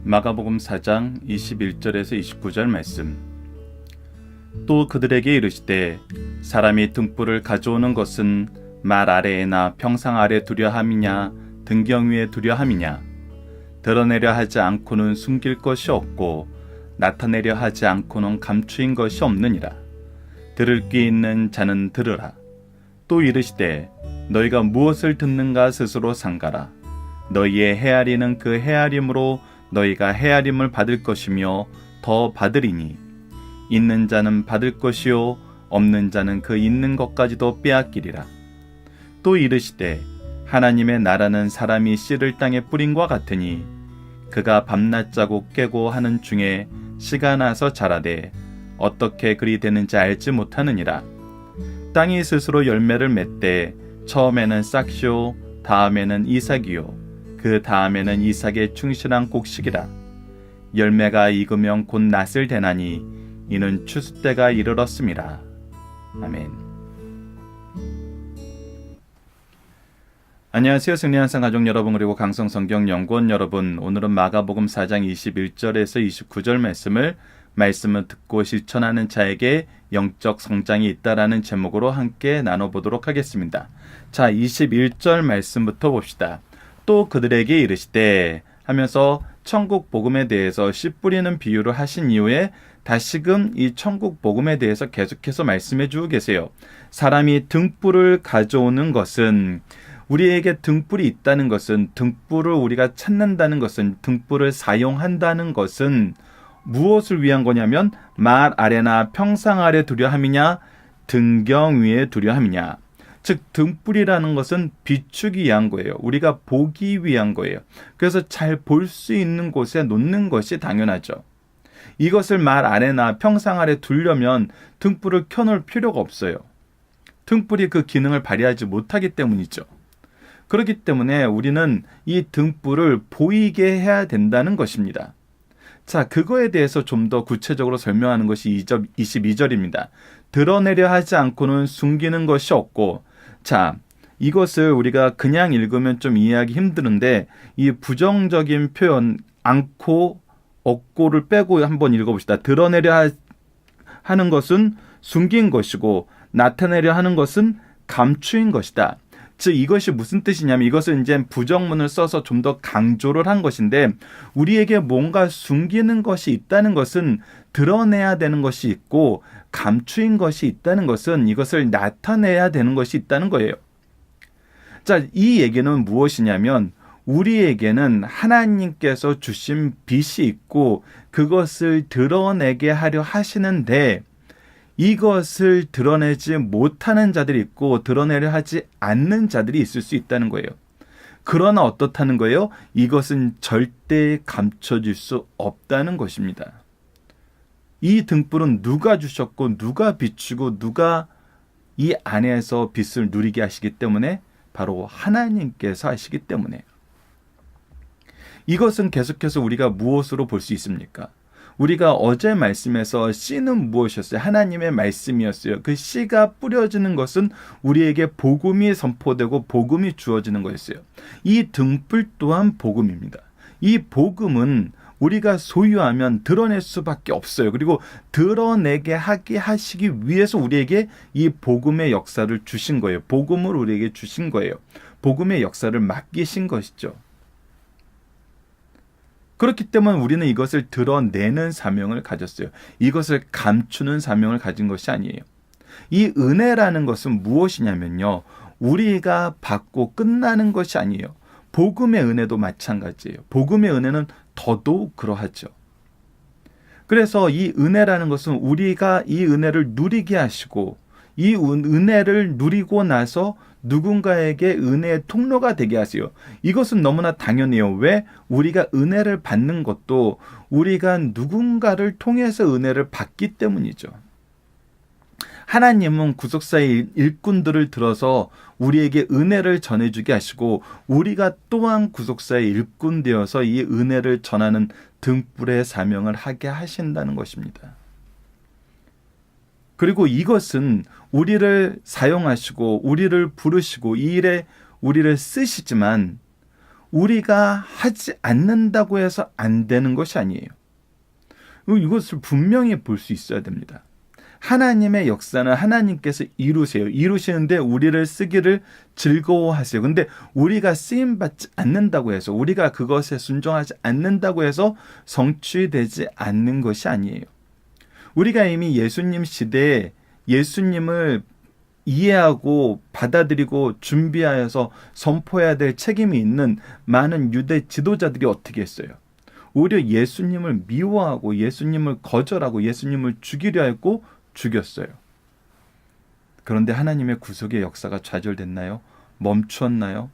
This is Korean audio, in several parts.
마가복음 4장 21절에서 29절 말씀. 또 그들에게 이르시되 사람이 등불을 가져오는 것은 말 아래에나 평상 아래 두려 함이냐 등경 위에 두려 함이냐. 드러내려 하지 않고는 숨길 것이 없고 나타내려 하지 않고는 감추인 것이 없느니라. 들을 귀 있는 자는 들으라. 또 이르시되 너희가 무엇을 듣는가 스스로 삼가라. 너희의 헤아리는 그 헤아림으로 너희가 헤아림을 받을 것이며 더 받으리니 있는 자는 받을 것이요 없는 자는 그 있는 것까지도 빼앗기리라. 또 이르시되 하나님의 나라는 사람이 씨를 땅에 뿌린과 같으니 그가 밤낮 자고 깨고 하는 중에 씨가 나서 자라되 어떻게 그리 되는지 알지 못하느니라. 땅이 스스로 열매를 맺되 처음에는 싹시요 다음에는 이삭이요 그 다음에는 이삭의 충실한 곡식이라. 열매가 익으면 곧 낫을 대나니 이는 추수 때가 이르렀음이라. 아멘. 안녕하세요. 승리한상 가족 여러분, 그리고 강성성경연구원 여러분. 오늘은 마가복음 4장 21절에서 29절 말씀을 듣고 실천하는 자에게 영적 성장이 있다라는 제목으로 함께 나눠보도록 하겠습니다. 자, 21절 말씀부터 봅시다. 또 그들에게 이르시되 하면서 천국 복음에 대해서 씨 뿌리는 비유를 하신 이후에 다시금 이 천국 복음에 대해서 계속해서 말씀해 주고 계세요. 사람이 등불을 가져오는 것은, 우리에게 등불이 있다는 것은, 등불을 우리가 찾는다는 것은, 등불을 사용한다는 것은 무엇을 위한 거냐면 말 아래나 평상 아래 두려 함이냐 등경 위에 두려 함이냐. 즉 등불이라는 것은 비추기 위한 거예요. 우리가 보기 위한 거예요. 그래서 잘 볼 수 있는 곳에 놓는 것이 당연하죠. 이것을 말 아래나 평상 아래 두려면 등불을 켜놓을 필요가 없어요. 등불이 그 기능을 발휘하지 못하기 때문이죠. 그렇기 때문에 우리는 이 등불을 보이게 해야 된다는 것입니다. 자, 그거에 대해서 좀 더 구체적으로 설명하는 것이 22절입니다. 드러내려 하지 않고는 숨기는 것이 없고. 자, 이것을 우리가 그냥 읽으면 좀 이해하기 힘드는데 이 부정적인 표현 않고 없고를 빼고 한번 읽어봅시다. 드러내려 하는 것은 숨긴 것이고 나타내려 하는 것은 감추인 것이다. 즉 이것이 무슨 뜻이냐면, 이것을 이제 부정문을 써서 좀 더 강조를 한 것인데, 우리에게 뭔가 숨기는 것이 있다는 것은 드러내야 되는 것이 있고, 감추인 것이 있다는 것은 이것을 나타내야 되는 것이 있다는 거예요. 자, 이 얘기는 무엇이냐면, 우리에게는 하나님께서 주신 빛이 있고 그것을 드러내게 하려 하시는데, 이것을 드러내지 못하는 자들이 있고 드러내려 하지 않는 자들이 있을 수 있다는 거예요. 그러나 어떻다는 거예요? 이것은 절대 감춰질 수 없다는 것입니다. 이 등불은 누가 주셨고 누가 비추고 누가 이 안에서 빛을 누리게 하시기 때문에, 바로 하나님께서 하시기 때문에. 이것은 계속해서 우리가 무엇으로 볼 수 있습니까? 우리가 어제 말씀에서 씨는 무엇이었어요? 하나님의 말씀이었어요. 그 씨가 뿌려지는 것은 우리에게 복음이 선포되고 복음이 주어지는 거였어요. 이 등불 또한 복음입니다. 이 복음은 우리가 소유하면 드러낼 수밖에 없어요. 그리고 드러내게 하시기 위해서 우리에게 이 복음의 역사를 주신 거예요. 복음을 우리에게 주신 거예요. 복음의 역사를 맡기신 것이죠. 그렇기 때문에 우리는 이것을 드러내는 사명을 가졌어요. 이것을 감추는 사명을 가진 것이 아니에요. 이 은혜라는 것은 무엇이냐면요, 우리가 받고 끝나는 것이 아니에요. 복음의 은혜도 마찬가지예요. 복음의 은혜는 더더욱 그러하죠. 그래서 이 은혜라는 것은 우리가 이 은혜를 누리게 하시고, 이 은혜를 누리고 나서 누군가에게 은혜의 통로가 되게 하세요. 이것은 너무나 당연해요. 왜? 우리가 은혜를 받는 것도 우리가 누군가를 통해서 은혜를 받기 때문이죠. 하나님은 구속사의 일꾼들을 들어서 우리에게 은혜를 전해주게 하시고, 우리가 또한 구속사의 일꾼 되어서 이 은혜를 전하는 등불의 사명을 하게 하신다는 것입니다. 그리고 이것은 우리를 사용하시고 우리를 부르시고 이 일에 우리를 쓰시지만, 우리가 하지 않는다고 해서 안 되는 것이 아니에요. 이것을 분명히 볼 수 있어야 됩니다. 하나님의 역사는 하나님께서 이루세요. 이루시는데 우리를 쓰기를 즐거워하세요. 근데 우리가 쓰임받지 않는다고 해서, 우리가 그것에 순종하지 않는다고 해서 성취되지 않는 것이 아니에요. 우리가 이미 예수님 시대에 예수님을 이해하고 받아들이고 준비하여서 선포해야 될 책임이 있는 많은 유대 지도자들이 어떻게 했어요? 오히려 예수님을 미워하고 예수님을 거절하고 예수님을 죽이려 했고 죽였어요. 그런데 하나님의 구속의 역사가 좌절됐나요? 멈추었나요?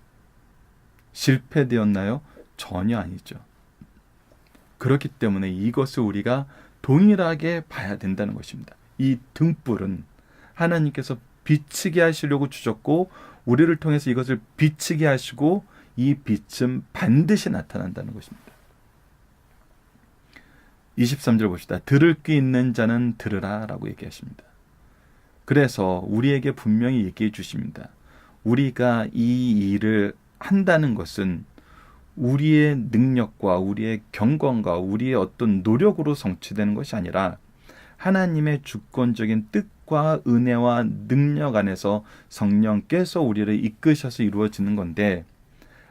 실패되었나요? 전혀 아니죠. 그렇기 때문에 이것을 우리가 동일하게 봐야 된다는 것입니다. 이 등불은 하나님께서 비치게 하시려고 주셨고 우리를 통해서 이것을 비치게 하시고 이 빛은 반드시 나타난다는 것입니다. 23절 봅시다. 들을 귀 있는 자는 들으라 라고 얘기하십니다. 그래서 우리에게 분명히 얘기해 주십니다. 우리가 이 일을 한다는 것은 우리의 능력과 우리의 경건과 우리의 어떤 노력으로 성취되는 것이 아니라 하나님의 주권적인 뜻과 은혜와 능력 안에서 성령께서 우리를 이끄셔서 이루어지는 건데,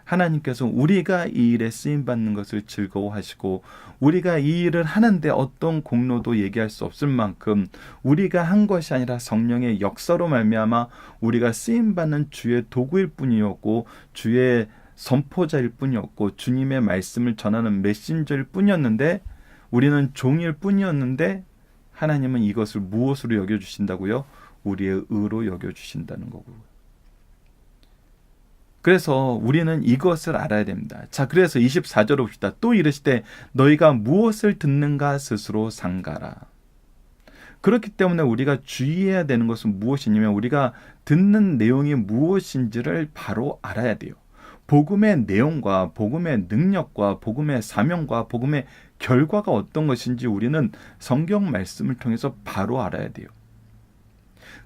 하나님께서 우리가 이 일에 쓰임받는 것을 즐거워하시고 우리가 이 일을 하는데 어떤 공로도 얘기할 수 없을 만큼 우리가 한 것이 아니라 성령의 역사로 말미암아 우리가 쓰임받는 주의 도구일 뿐이었고 주의 선포자일 뿐이었고 주님의 말씀을 전하는 메신저일 뿐이었는데, 우리는 종일 뿐이었는데 하나님은 이것을 무엇으로 여겨주신다고요? 우리의 의로 여겨주신다는 거고. 그래서 우리는 이것을 알아야 됩니다. 자, 그래서 24절 봅시다. 또 이르시되 너희가 무엇을 듣는가 스스로 삼가라. 그렇기 때문에 우리가 주의해야 되는 것은 무엇이냐면 우리가 듣는 내용이 무엇인지를 바로 알아야 돼요. 복음의 내용과 복음의 능력과 복음의 사명과 복음의 결과가 어떤 것인지 우리는 성경 말씀을 통해서 바로 알아야 돼요.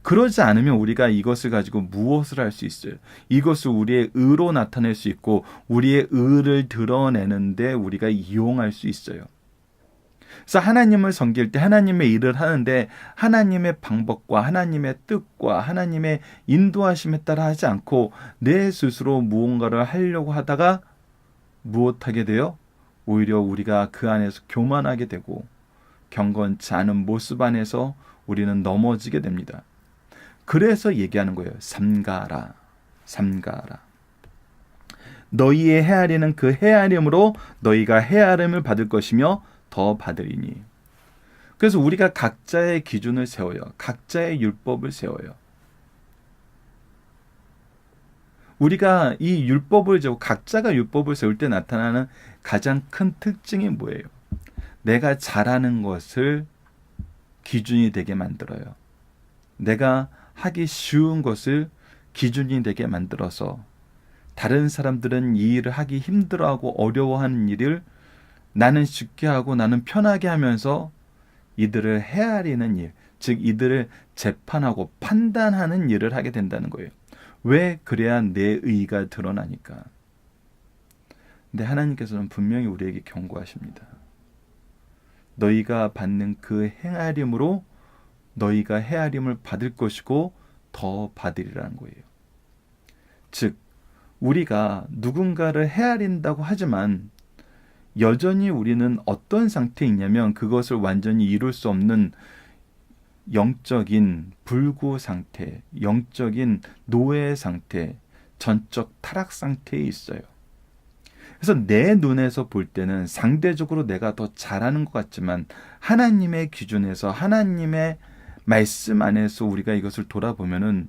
그러지 않으면 우리가 이것을 가지고 무엇을 할 수 있어요? 이것을 우리의 의로 나타낼 수 있고 우리의 의를 드러내는데 우리가 이용할 수 있어요. 그래서 하나님을 섬길 때 하나님의 일을 하는데 하나님의 방법과 하나님의 뜻과 하나님의 인도하심에 따라 하지 않고 내 스스로 무언가를 하려고 하다가 무엇하게 돼요? 오히려 우리가 그 안에서 교만하게 되고 경건치 않은 모습 안에서 우리는 넘어지게 됩니다. 그래서 얘기하는 거예요. 삼가라. 삼가라. 너희의 헤아리는 그 헤아림으로 너희가 헤아림을 받을 것이며 더 받으리니. 그래서 우리가 각자의 기준을 세워요. 각자의 율법을 세워요. 우리가 이 율법을 세우고 각자가 율법을 세울 때 나타나는 가장 큰 특징이 뭐예요? 내가 잘하는 것을 기준이 되게 만들어요. 내가 하기 쉬운 것을 기준이 되게 만들어서 다른 사람들은 이 일을 하기 힘들어하고 어려워하는 일을 나는 쉽게 하고 나는 편하게 하면서 이들을 헤아리는 일, 즉 이들을 재판하고 판단하는 일을 하게 된다는 거예요. 왜? 그래야 내 의의가 드러나니까. 근데 하나님께서는 분명히 우리에게 경고하십니다. 너희가 받는 그 헤아림으로 너희가 헤아림을 받을 것이고 더 받으리라는 거예요. 즉 우리가 누군가를 헤아린다고 하지만 여전히 우리는 어떤 상태에 있냐면 그것을 완전히 이룰 수 없는 영적인 불구 상태, 영적인 노예 상태, 전적 타락 상태에 있어요. 그래서 내 눈에서 볼 때는 상대적으로 내가 더 잘하는 것 같지만 하나님의 기준에서 하나님의 말씀 안에서 우리가 이것을 돌아보면은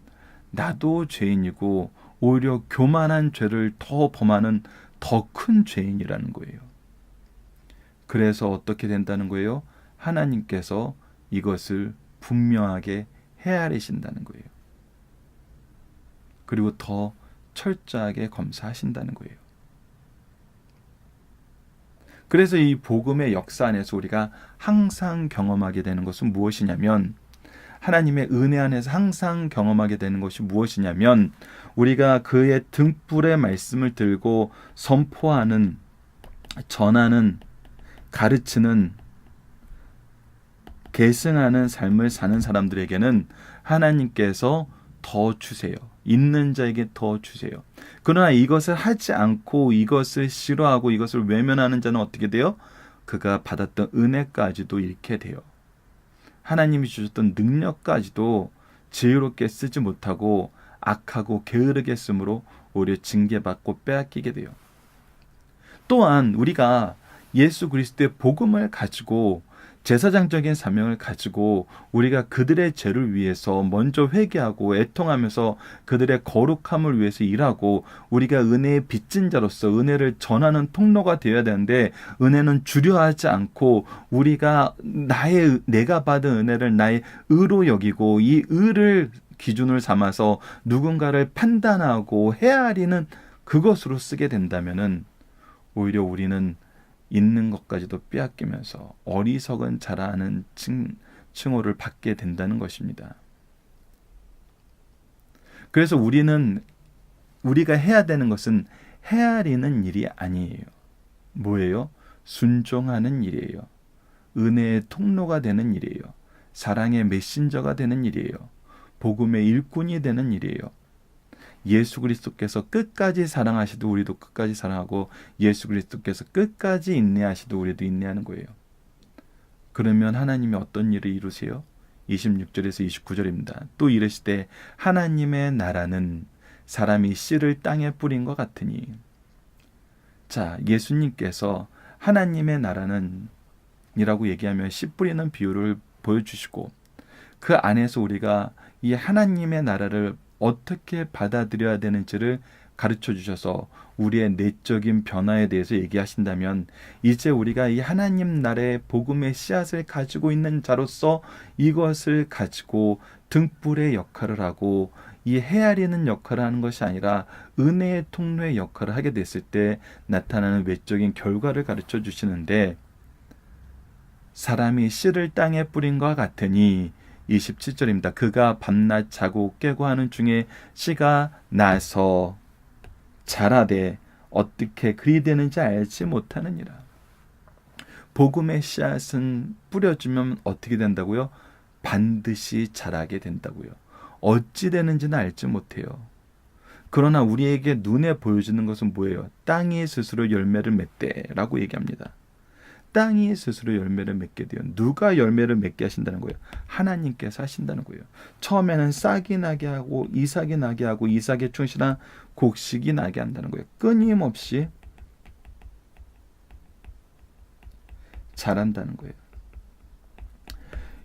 나도 죄인이고 오히려 교만한 죄를 더 범하는 더 큰 죄인이라는 거예요. 그래서 어떻게 된다는 거예요? 하나님께서 이것을 분명하게 헤아리신다는 거예요. 그리고 더 철저하게 검사하신다는 거예요. 그래서 이 복음의 역사 안에서 우리가 항상 경험하게 되는 것은 무엇이냐면 하나님의 은혜 안에서 항상 경험하게 되는 것이 무엇이냐면 우리가 그의 등불의 말씀을 들고 선포하는, 전하는, 가르치는, 계승하는 삶을 사는 사람들에게는 하나님께서 더 주세요. 있는 자에게 더 주세요. 그러나 이것을 하지 않고 이것을 싫어하고 이것을 외면하는 자는 어떻게 돼요? 그가 받았던 은혜까지도 잃게 돼요. 하나님이 주셨던 능력까지도 지혜롭게 쓰지 못하고 악하고 게으르게 쓰므로 오히려 징계받고 빼앗기게 돼요. 또한 우리가 예수 그리스도의 복음을 가지고 제사장적인 사명을 가지고 우리가 그들의 죄를 위해서 먼저 회개하고 애통하면서 그들의 거룩함을 위해서 일하고 우리가 은혜의 빚진 자로서 은혜를 전하는 통로가 되어야 되는데 은혜는 주려 하지 않고 우리가 내가 받은 은혜를 나의 의로 여기고 이 의를 기준을 삼아서 누군가를 판단하고 헤아리는 그것으로 쓰게 된다면은 오히려 우리는 있는 것까지도 빼앗기면서 어리석은 자라는 칭호를 받게 된다는 것입니다. 그래서 우리가 해야 되는 것은 헤아리는 일이 아니에요. 뭐예요? 순종하는 일이에요. 은혜의 통로가 되는 일이에요. 사랑의 메신저가 되는 일이에요. 복음의 일꾼이 되는 일이에요. 예수 그리스도께서 끝까지 사랑하시도 우리도 끝까지 사랑하고 예수 그리스도께서 끝까지 인내하시도 우리도 인내하는 거예요. 그러면 하나님이 어떤 일을 이루세요? 26절에서 29절입니다. 또 이르시되 하나님의 나라는 사람이 씨를 땅에 뿌린 것 같으니. 자, 예수님께서 하나님의 나라는 이라고 얘기하며 씨 뿌리는 비유를 보여주시고 그 안에서 우리가 이 하나님의 나라를 어떻게 받아들여야 되는지를 가르쳐 주셔서 우리의 내적인 변화에 대해서 얘기하신다면 이제 우리가 이 하나님 나라의 복음의 씨앗을 가지고 있는 자로서 이것을 가지고 등불의 역할을 하고 이 헤아리는 역할을 하는 것이 아니라 은혜의 통로의 역할을 하게 됐을 때 나타나는 외적인 결과를 가르쳐 주시는데 사람이 씨를 땅에 뿌린 것 같으니 27절입니다. 그가 밤낮 자고 깨고 하는 중에 씨가 나서 자라되 어떻게 그리 되는지 알지 못하느니라. 복음의 씨앗은 뿌려주면 어떻게 된다고요? 반드시 자라게 된다고요. 어찌 되는지는 알지 못해요. 그러나 우리에게 눈에 보여지는 것은 뭐예요? 땅이 스스로 열매를 맺대라고 얘기합니다. 땅이 스스로 열매를 맺게 돼요. 누가 열매를 맺게 하신다는 거예요? 하나님께서 하신다는 거예요. 처음에는 싹이 나게 하고 이삭이 나게 하고 이삭에 충실한 곡식이 나게 한다는 거예요. 끊임없이 자란다는 거예요.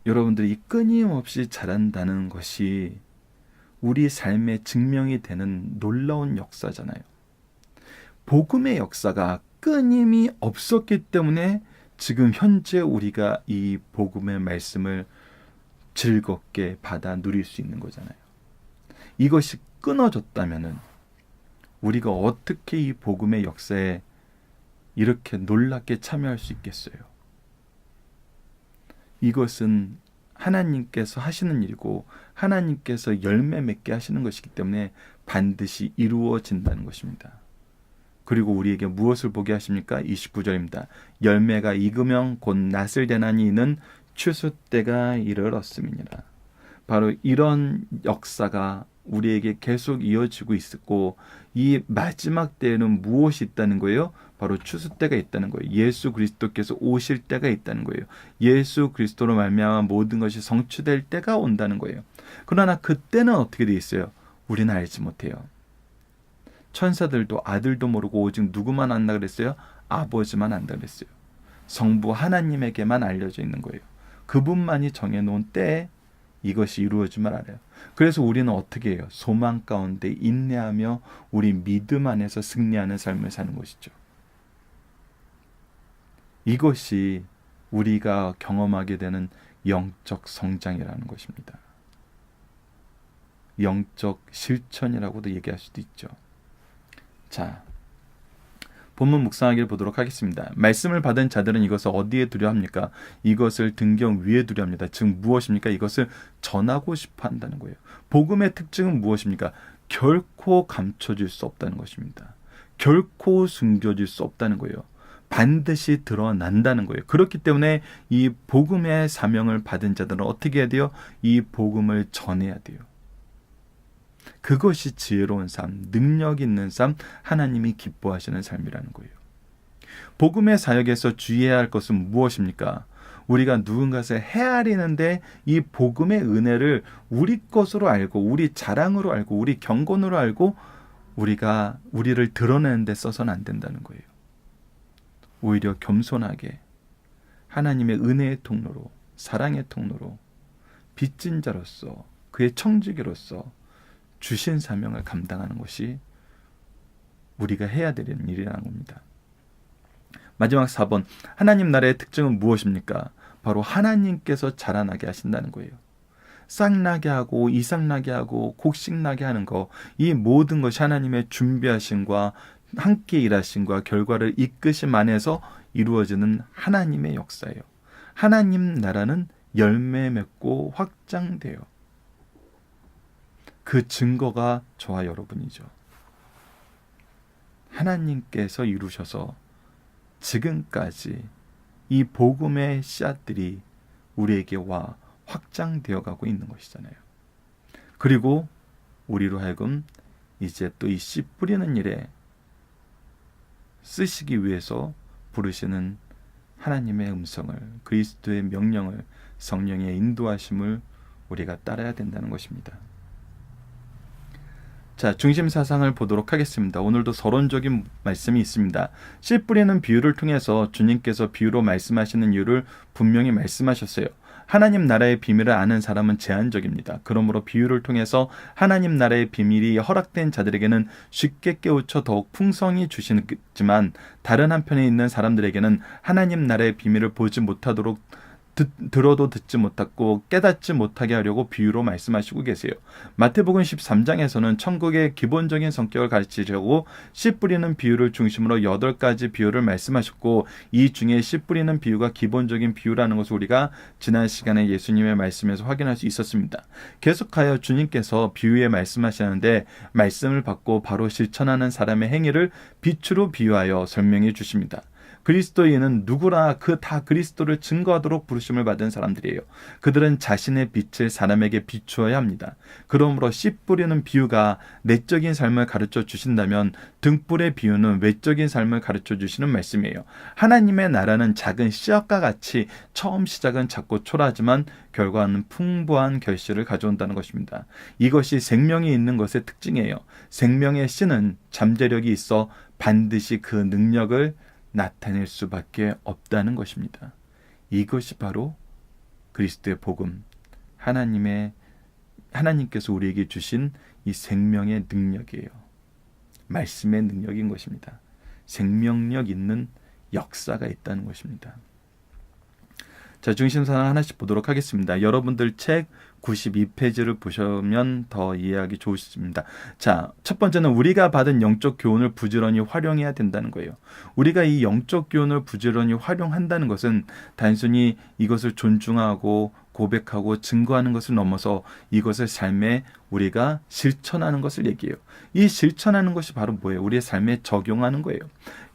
여러분들이 끊임없이 자란다는 것이 우리 삶의 증명이 되는 놀라운 역사잖아요. 복음의 역사가 끊임이 없었기 때문에 지금 현재 우리가 이 복음의 말씀을 즐겁게 받아 누릴 수 있는 거잖아요. 이것이 끊어졌다면은 우리가 어떻게 이 복음의 역사에 이렇게 놀랍게 참여할 수 있겠어요? 이것은 하나님께서 하시는 일이고 하나님께서 열매 맺게 하시는 것이기 때문에 반드시 이루어진다는 것입니다. 그리고 우리에게 무엇을 보게 하십니까? 29절입니다. 열매가 익으면 곧 낫을 되나니 이는 추수 때가 이르렀음이니라. 바로 이런 역사가 우리에게 계속 이어지고 있었고 이 마지막 때에는 무엇이 있다는 거예요? 바로 추수 때가 있다는 거예요. 예수 그리스도께서 오실 때가 있다는 거예요. 예수 그리스도로 말미암아 모든 것이 성취될 때가 온다는 거예요. 그러나 그때는 어떻게 돼 있어요? 우리는 알지 못해요. 천사들도 아들도 모르고 오직 누구만 안다 그랬어요? 아버지만 안다 그랬어요. 성부 하나님에게만 알려져 있는 거예요. 그분만이 정해놓은 때에 이것이 이루어지면 알아요. 그래서 우리는 어떻게 해요? 소망 가운데 인내하며 우리 믿음 안에서 승리하는 삶을 사는 것이죠. 이것이 우리가 경험하게 되는 영적 성장이라는 것입니다. 영적 실천이라고도 얘기할 수도 있죠. 자, 본문 묵상하기를 보도록 하겠습니다. 말씀을 받은 자들은 이것을 어디에 두려 합니까? 이것을 등경 위에 두려 합니다. 즉 무엇입니까? 이것을 전하고 싶어 한다는 거예요. 복음의 특징은 무엇입니까? 결코 감춰질 수 없다는 것입니다. 결코 숨겨질 수 없다는 거예요. 반드시 드러난다는 거예요. 그렇기 때문에 이 복음의 사명을 받은 자들은 어떻게 해야 돼요? 이 복음을 전해야 돼요. 그것이 지혜로운 삶, 능력 있는 삶, 하나님이 기뻐하시는 삶이라는 거예요. 복음의 사역에서 주의해야 할 것은 무엇입니까? 우리가 누군가를 헤아리는데 이 복음의 은혜를 우리 것으로 알고 우리 자랑으로 알고 우리 경건으로 알고 우리를 드러내는 데 써서는 안 된다는 거예요. 오히려 겸손하게 하나님의 은혜의 통로로 사랑의 통로로 빚진 자로서 그의 청지기로서 주신 사명을 감당하는 것이 우리가 해야 되는 일이라는 겁니다. 마지막 4번, 하나님 나라의 특징은 무엇입니까? 바로 하나님께서 자라나게 하신다는 거예요. 싹나게 하고 이삭나게 하고 곡식나게 하는 거, 이 모든 것이 하나님의 준비하심과 함께 일하심과 결과를 이끄심 안에서 이루어지는 하나님의 역사예요. 하나님 나라는 열매 맺고 확장돼요. 그 증거가 저와 여러분이죠. 하나님께서 이루셔서 지금까지 이 복음의 씨앗들이 우리에게 와 확장되어 가고 있는 것이잖아요. 그리고 우리로 하여금 이제 또 이 씨 뿌리는 일에 쓰시기 위해서 부르시는 하나님의 음성을, 그리스도의 명령을, 성령의 인도하심을 우리가 따라야 된다는 것입니다. 자, 중심 사상을 보도록 하겠습니다. 오늘도 서론적인 말씀이 있습니다. 씨 뿌리는 비유를 통해서 주님께서 비유로 말씀하시는 이유를 분명히 말씀하셨어요. 하나님 나라의 비밀을 아는 사람은 제한적입니다. 그러므로 비유를 통해서 하나님 나라의 비밀이 허락된 자들에게는 쉽게 깨우쳐 더욱 풍성히 주시지만 다른 한편에 있는 사람들에게는 하나님 나라의 비밀을 보지 못하도록 들어도 듣지 못하고 깨닫지 못하게 하려고 비유로 말씀하시고 계세요. 마태복음 13장에서는 천국의 기본적인 성격을 가르치려고 씨 뿌리는 비유를 중심으로 8가지 비유를 말씀하셨고, 이 중에 씨 뿌리는 비유가 기본적인 비유라는 것을 우리가 지난 시간에 예수님의 말씀에서 확인할 수 있었습니다. 계속하여 주님께서 비유에 말씀하시는데 말씀을 받고 바로 실천하는 사람의 행위를 빛으로 비유하여 설명해 주십니다. 그리스도인은 누구나 다 그리스도를 증거하도록 부르심을 받은 사람들이에요. 그들은 자신의 빛을 사람에게 비추어야 합니다. 그러므로 씨 뿌리는 비유가 내적인 삶을 가르쳐 주신다면 등불의 비유는 외적인 삶을 가르쳐 주시는 말씀이에요. 하나님의 나라는 작은 씨앗과 같이 처음 시작은 작고 초라하지만 결과는 풍부한 결실을 가져온다는 것입니다. 이것이 생명이 있는 것의 특징이에요. 생명의 씨는 잠재력이 있어 반드시 그 능력을 나타낼 수밖에 없다는 것입니다. 이것이 바로 그리스도의 복음, 하나님께서 우리에게 주신 이 생명의 능력이에요. 말씀의 능력인 것입니다. 생명력 있는 역사가 있다는 것입니다. 자, 중심사항 하나씩 보도록 하겠습니다. 여러분들 책 92페이지를 보시면 더 이해하기 좋으십니다. 자, 첫 번째는 우리가 받은 영적 교훈을 부지런히 활용해야 된다는 거예요. 우리가 이 영적 교훈을 부지런히 활용한다는 것은 단순히 이것을 존중하고 고백하고 증거하는 것을 넘어서 이것을 삶에 우리가 실천하는 것을 얘기해요. 이 실천하는 것이 바로 뭐예요? 우리의 삶에 적용하는 거예요.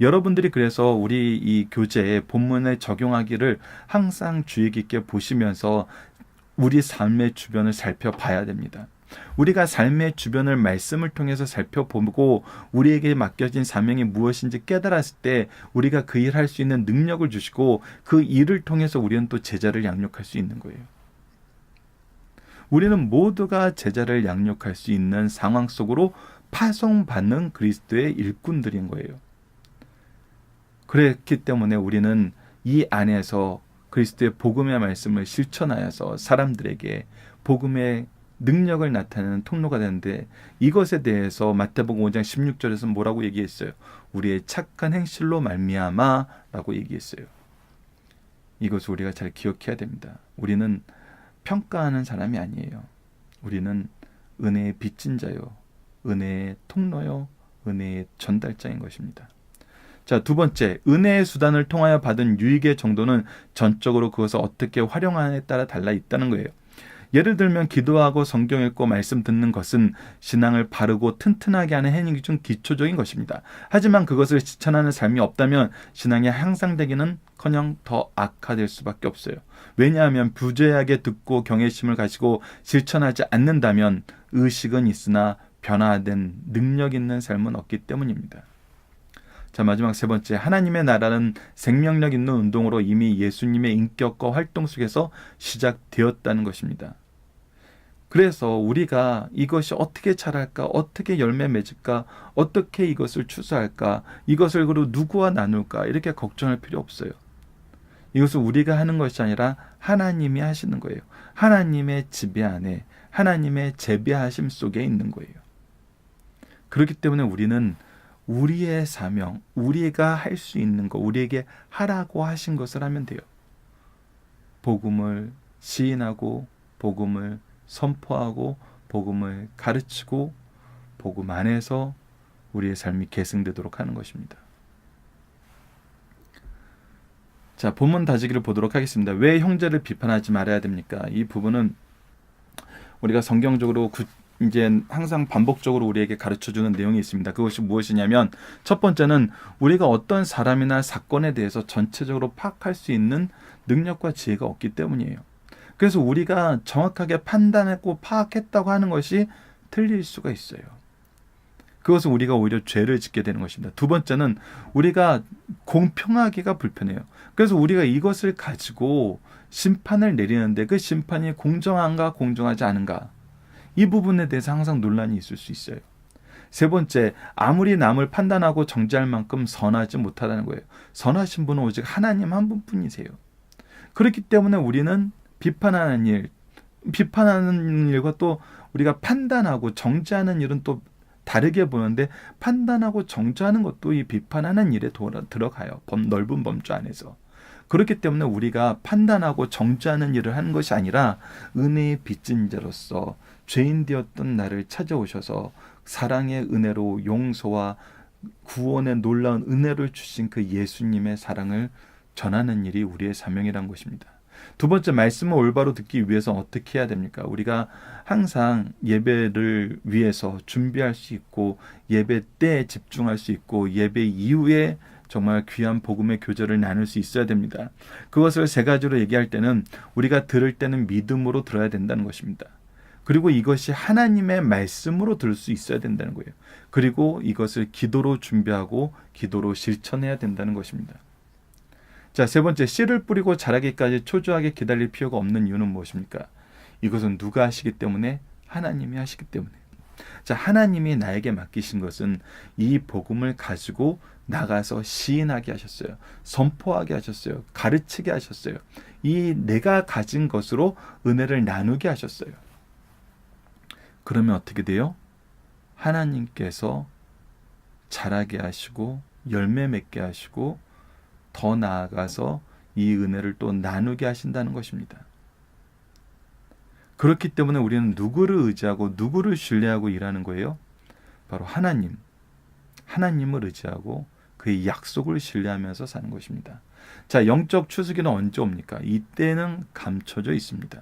여러분들이 그래서 우리 이 교재에 본문에 적용하기를 항상 주의 깊게 보시면서 우리 삶의 주변을 살펴봐야 됩니다. 우리가 삶의 주변을 말씀을 통해서 살펴보고 우리에게 맡겨진 사명이 무엇인지 깨달았을 때 우리가 그 일을 할 수 있는 능력을 주시고 그 일을 통해서 우리는 또 제자를 양육할 수 있는 거예요. 우리는 모두가 제자를 양육할 수 있는 상황 속으로 파송받는 그리스도의 일꾼들인 거예요. 그렇기 때문에 우리는 이 안에서 그리스도의 복음의 말씀을 실천하여서 사람들에게 복음의 능력을 나타내는 통로가 되는데, 이것에 대해서 마태복음 5장 16절에서 뭐라고 얘기했어요? 우리의 착한 행실로 말미암아 라고 얘기했어요. 이것을 우리가 잘 기억해야 됩니다. 우리는 평가하는 사람이 아니에요. 우리는 은혜의 빚진 자요, 은혜의 통로요, 은혜의 전달자인 것입니다. 자, 두 번째, 은혜의 수단을 통하여 받은 유익의 정도는 전적으로 그것을 어떻게 활용하느냐에 따라 달라 있다는 거예요. 예를 들면 기도하고 성경 읽고 말씀 듣는 것은 신앙을 바르고 튼튼하게 하는 행위 중 기초적인 것입니다. 하지만 그것을 실천하는 삶이 없다면 신앙이 향상되기는커녕 더 악화될 수밖에 없어요. 왜냐하면 부재하게 듣고 경외심을 가지고 실천하지 않는다면 의식은 있으나 변화된 능력 있는 삶은 없기 때문입니다. 자, 마지막 세 번째, 하나님의 나라는 생명력 있는 운동으로 이미 예수님의 인격과 활동 속에서 시작되었다는 것입니다. 그래서 우리가 이것이 어떻게 자랄까, 어떻게 열매 맺을까, 어떻게 이것을 추수할까, 이것을 그리고 누구와 나눌까, 이렇게 걱정할 필요 없어요. 이것은 우리가 하는 것이 아니라 하나님이 하시는 거예요. 하나님의 지배 안에, 하나님의 재배하심 속에 있는 거예요. 그렇기 때문에 우리는 우리의 사명, 우리가 할 수 있는 것, 우리에게 하라고 하신 것을 하면 돼요. 복음을 시인하고, 복음을 선포하고, 복음을 가르치고, 복음 안에서 우리의 삶이 계승되도록 하는 것입니다. 자, 본문 다지기를 보도록 하겠습니다. 왜 형제를 비판하지 말아야 됩니까? 이 부분은 우리가 성경적으로 이제 항상 반복적으로 우리에게 가르쳐주는 내용이 있습니다. 그것이 무엇이냐면, 첫 번째는 우리가 어떤 사람이나 사건에 대해서 전체적으로 파악할 수 있는 능력과 지혜가 없기 때문이에요. 그래서 우리가 정확하게 판단했고 파악했다고 하는 것이 틀릴 수가 있어요. 그것은 우리가 오히려 죄를 짓게 되는 것입니다. 두 번째는 우리가 공평하기가 불편해요. 그래서 우리가 이것을 가지고 심판을 내리는데 그 심판이 공정한가 공정하지 않은가, 이 부분에 대해서 항상 논란이 있을 수 있어요. 세 번째, 아무리 남을 판단하고 정죄할 만큼 선하지 못하다는 거예요. 선하신 분은 오직 하나님 한 분뿐이세요. 그렇기 때문에 우리는 비판하는 일과 또 우리가 판단하고 정죄하는 일은 또 다르게 보는데, 판단하고 정죄하는 것도 이 비판하는 일에 들어가요. 넓은 범주 안에서. 그렇기 때문에 우리가 판단하고 정죄하는 일을 하는 것이 아니라 은혜의 빚진 자로서 죄인 되었던 나를 찾아오셔서 사랑의 은혜로 용서와 구원의 놀라운 은혜를 주신 그 예수님의 사랑을 전하는 일이 우리의 사명이란 것입니다. 두 번째, 말씀을 올바로 듣기 위해서 어떻게 해야 됩니까? 우리가 항상 예배를 위해서 준비할 수 있고, 예배 때에 집중할 수 있고, 예배 이후에 정말 귀한 복음의 교제를 나눌 수 있어야 됩니다. 그것을 세 가지로 얘기할 때는, 우리가 들을 때는 믿음으로 들어야 된다는 것입니다. 그리고 이것이 하나님의 말씀으로 들을 수 있어야 된다는 거예요. 그리고 이것을 기도로 준비하고 기도로 실천해야 된다는 것입니다. 자, 세 번째, 씨를 뿌리고 자라기까지 초조하게 기다릴 필요가 없는 이유는 무엇입니까? 이것은 누가 하시기 때문에? 하나님이 하시기 때문에. 자, 하나님이 나에게 맡기신 것은 이 복음을 가지고 나가서 시인하게 하셨어요. 선포하게 하셨어요. 가르치게 하셨어요. 이 내가 가진 것으로 은혜를 나누게 하셨어요. 그러면 어떻게 돼요? 하나님께서 자라게 하시고 열매 맺게 하시고 더 나아가서 이 은혜를 또 나누게 하신다는 것입니다. 그렇기 때문에 우리는 누구를 의지하고 누구를 신뢰하고 일하는 거예요? 바로 하나님을 의지하고 그의 약속을 신뢰하면서 사는 것입니다. 자, 영적 추수기는 언제 옵니까? 이때는 감춰져 있습니다.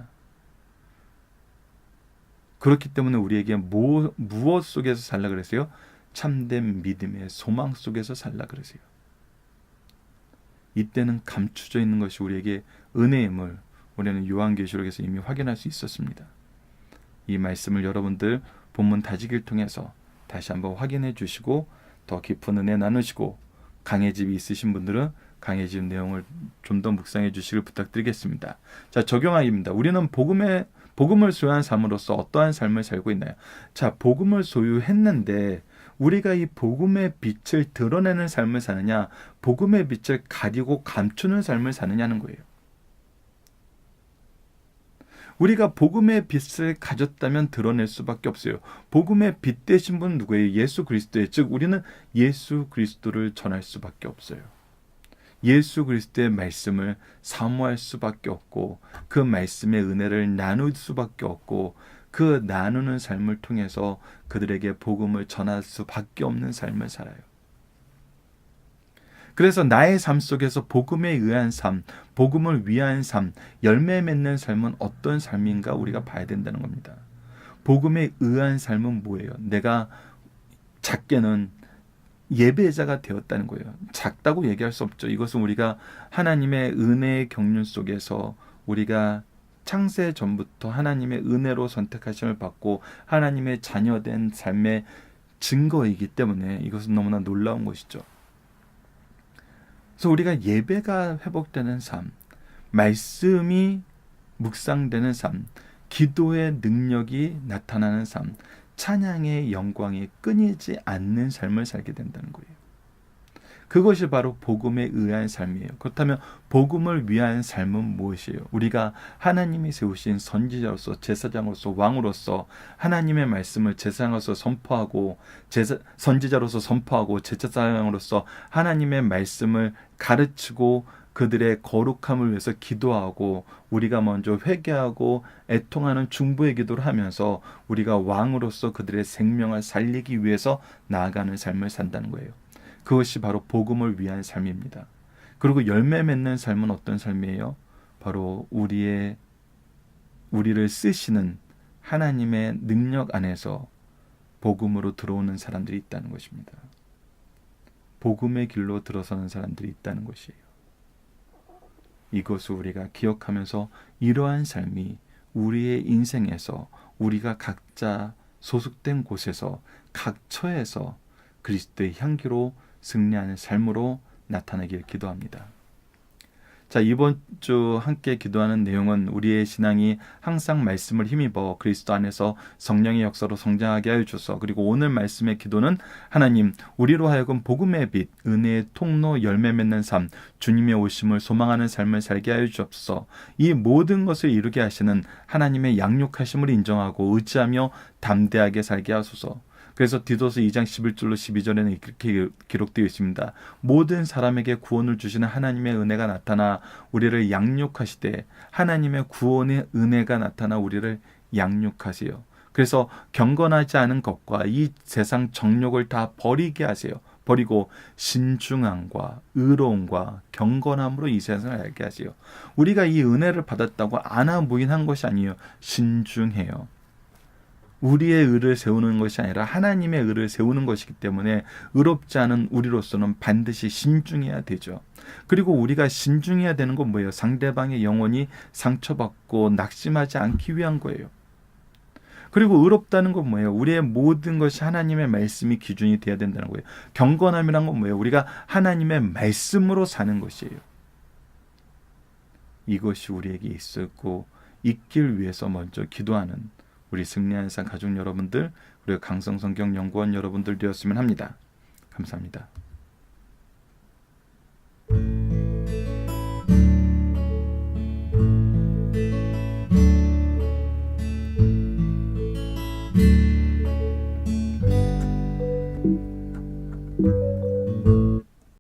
그렇기 때문에 우리에게 무엇 속에서 살라 그랬어요? 참된 믿음의 소망 속에서 살라 그러세요. 이때는 감추져 있는 것이 우리에게 은혜임을 우리는 요한계시록에서 이미 확인할 수 있었습니다. 이 말씀을 여러분들 본문 다지기를 통해서 다시 한번 확인해 주시고 더 깊은 은혜 나누시고, 강해집이 있으신 분들은 강해집 내용을 좀 더 묵상해 주시길 부탁드리겠습니다. 자, 적용하기입니다. 우리는 복음을 소유한 삶으로서 어떠한 삶을 살고 있나요? 자, 복음을 소유했는데 우리가 이 복음의 빛을 드러내는 삶을 사느냐, 복음의 빛을 가리고 감추는 삶을 사느냐는 거예요. 우리가 복음의 빛을 가졌다면 드러낼 수밖에 없어요. 복음의 빛 되신 분은 누구예요? 예수 그리스도예요. 즉 우리는 예수 그리스도를 전할 수밖에 없어요. 예수 그리스도의 말씀을 사모할 수밖에 없고, 그 말씀의 은혜를 나눌 수밖에 없고, 그 나누는 삶을 통해서 그들에게 복음을 전할 수밖에 없는 삶을 살아요. 그래서 나의 삶 속에서 복음에 의한 삶, 복음을 위한 삶, 열매 맺는 삶은 어떤 삶인가 우리가 봐야 된다는 겁니다. 복음에 의한 삶은 뭐예요? 내가 작게는 예배자가 되었다는 거예요. 작다고 얘기할 수 없죠. 이것은 우리가 하나님의 은혜의 경륜 속에서 우리가 창세 전부터 하나님의 은혜로 선택하심을 받고 하나님의 자녀된 삶의 증거이기 때문에 이것은 너무나 놀라운 것이죠. 그래서 우리가 예배가 회복되는 삶, 말씀이 묵상되는 삶, 기도의 능력이 나타나는 삶, 찬양의 영광이 끊이지 않는 삶을 살게 된다는 거예요. 그것이 바로 복음에 의한 삶이에요. 그렇다면 복음을 위한 삶은 무엇이에요? 우리가 하나님이 세우신 선지자로서, 제사장으로서, 왕으로서 하나님의 말씀을 제사장으로서 선포하고, 선지자로서 선포하고, 제사장으로서 하나님의 말씀을 가르치고 그들의 거룩함을 위해서 기도하고, 우리가 먼저 회개하고 애통하는 중보의 기도를 하면서 우리가 왕으로서 그들의 생명을 살리기 위해서 나아가는 삶을 산다는 거예요. 그것이 바로 복음을 위한 삶입니다. 그리고 열매 맺는 삶은 어떤 삶이에요? 바로 우리를 쓰시는 하나님의 능력 안에서 복음으로 들어오는 사람들이 있다는 것입니다. 복음의 길로 들어서는 사람들이 있다는 것이에요. 이것을 우리가 기억하면서 이러한 삶이 우리의 인생에서 우리가 각자 소속된 곳에서 각 처에서 그리스도의 향기로 승리하는 삶으로 나타나길 기도합니다. 자, 이번 주 함께 기도하는 내용은 우리의 신앙이 항상 말씀을 힘입어 그리스도 안에서 성령의 역사로 성장하게 하여 주소서. 그리고 오늘 말씀의 기도는 하나님, 우리로 하여금 복음의 빛, 은혜의 통로, 열매 맺는 삶, 주님의 오심을 소망하는 삶을 살게 하여 주옵소서. 이 모든 것을 이루게 하시는 하나님의 양육하심을 인정하고 의지하며 담대하게 살게 하소서. 그래서 디도서 2장 11절로 12절에는 이렇게 기록되어 있습니다. 모든 사람에게 구원을 주시는 하나님의 은혜가 나타나 우리를 양육하시되 하나님의 구원의 은혜가 나타나 우리를 양육하세요. 그래서 경건하지 않은 것과 이 세상 정욕을 다 버리게 하세요. 버리고 신중함과 의로움과 경건함으로 이 세상을 알게 하세요. 우리가 이 은혜를 받았다고 안하무인한 것이 아니에요. 신중해요. 우리의 의를 세우는 것이 아니라 하나님의 의를 세우는 것이기 때문에 의롭지 않은 우리로서는 반드시 신중해야 되죠. 그리고 우리가 신중해야 되는 건 뭐예요? 상대방의 영혼이 상처받고 낙심하지 않기 위한 거예요. 그리고 의롭다는 건 뭐예요? 우리의 모든 것이 하나님의 말씀이 기준이 되어야 된다는 거예요. 경건함이란 건 뭐예요? 우리가 하나님의 말씀으로 사는 것이에요. 이것이 우리에게 있었고 있길 위해서 먼저 기도하는 우리 승리하는 삶 가족 여러분들, 그리고 강성성경 연구원 여러분들 되었으면 합니다. 감사합니다.